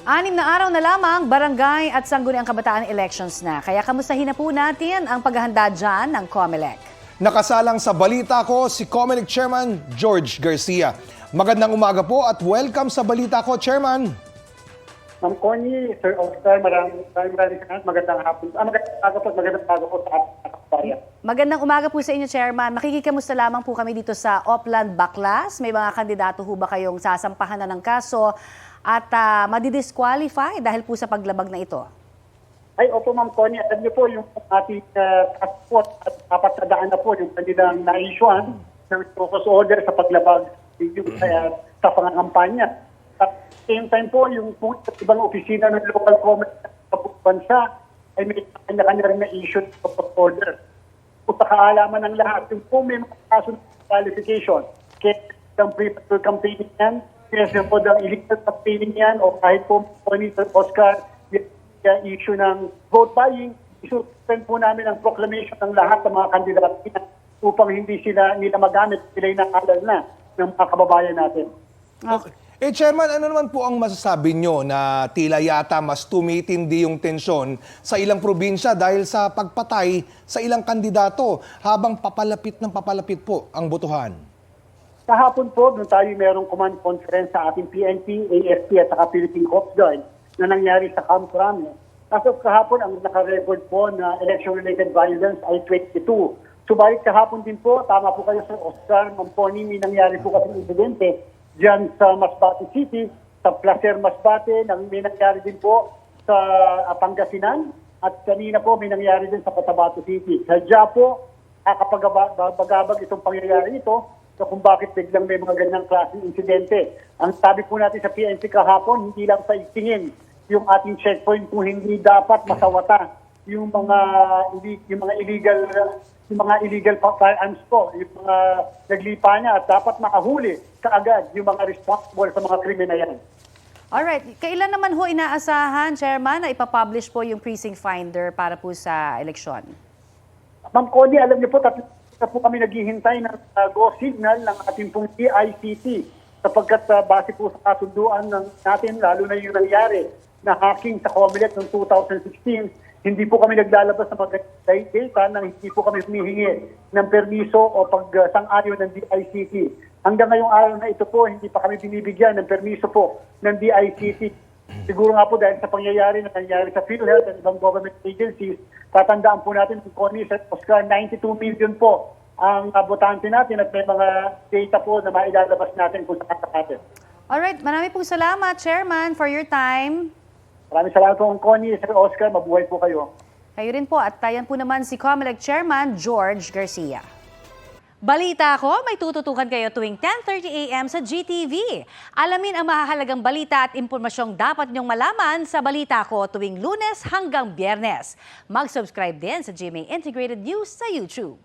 6 na araw na lamang, barangay at sangguniang kabataan elections na. Kaya kamustahin na po natin ang paghahanda dyan ng COMELEC. Nakasalang sa balita ko si COMELEC Chairman George Garcia. Magandang umaga po at welcome sa balita ko, Chairman. Ma'am Connie, Sir Oscar, maraming salamat. Magandang hapon. Magandang umaga po sa ating kababayan. Magandang umaga po sa inyo, Chairman. Makikikamusta lamang po kami dito sa Opland Baclas. May mga kandidato ho ba kayong sasampahan na ng kaso at madidisqualify dahil po sa paglabag na ito? Ay, opo Ma'am Connie, alam niyo po yung ating task force at apat na daan na po yung kanilang na-issuean ng focus order sa paglabag sa pangangampanya. At same time po, yung ibang opisina ng local government sa bansa ay may kanya-kanya rin na-issue ng focus order. Kung sa kaalaman ng lahat, yung po may mga kaso ng qualification, kaya ng pre-political campaigning yan, kaya po ng illegal campaigning yan, o kahit po Monitor Oscar, issue ng vote buying, isuspend po namin ang proclamation ng lahat ng mga kandidato upang hindi nila magamit, sila inaalal na ng mga kababayan natin. Okay. Chairman, ano naman po ang masasabi nyo na tila yata mas tumitindi yung tensyon sa ilang probinsya dahil sa pagpatay sa ilang kandidato habang papalapit po ang botohan? Kahapon po, doon tayo merong command conference sa ating PNP, AFP at saka Philippine Coast Guard na nangyari sa Camp Crame. Kaso kahapon, ang naka-record po na election-related violence ay 22. Subalit kahapon din po, tama po kayo Sir Oscar, Ma'am Connie, may nangyari po kasi insidente dyan sa Masbate City, sa Placer Masbate, may nangyari din po sa Pangasinan, at kanina po may nangyari din sa Cotabato City. Sadya po, kakapagabag itong pangyayari ito, so kung bakit biglang may mga ganyang klaseng insidente. Ang sabi po natin sa PNP kahapon, hindi lang sa itingin yung ating checkpoint kung hindi dapat masawata yung mga illegal firearms po, yung mga naglipa niya, at dapat makahuli kaagad yung mga responsible sa mga krimen na yan. Alright, kailan naman ho inaasahan, Chairman, na ipapublish po yung precinct finder para po sa eleksyon? Ma'am Connie, alam niyo po, tatlo po kami naghihintay ng go signal ng ating pong DICT sapagkat base po sa kasunduan natin, lalo na yung nangyari na hacking sa COMELEC noong 2016, hindi po kami naglalabas ng mga data nang hindi po kami humihingi ng permiso o pagsang-ayon ng DICT. Hanggang ngayong araw na ito po, hindi pa kami binibigyan ng permiso po ng DICT. Siguro nga po dahil sa pangyayari na nangyari sa PhilHealth at ibang government agencies, tatandaan po natin kung Connie at Oscar, 92 million po ang botante natin at may mga data po na mailalabas natin kung saan natin. Alright, marami pong salamat, Chairman, for your time. Maraming salamat po Connie, Sir Oscar, mabuhay po kayo. Kayo rin po, at tayan po naman si COMELEC Chairman George Garcia. Balita ko, may tututukan kayo tuwing 10:30 a.m. sa GTV. Alamin ang mahahalagang balita at impormasyong dapat niyong malaman sa Balita Ko tuwing Lunes hanggang Biyernes. Mag-subscribe din sa GMA Integrated News sa YouTube.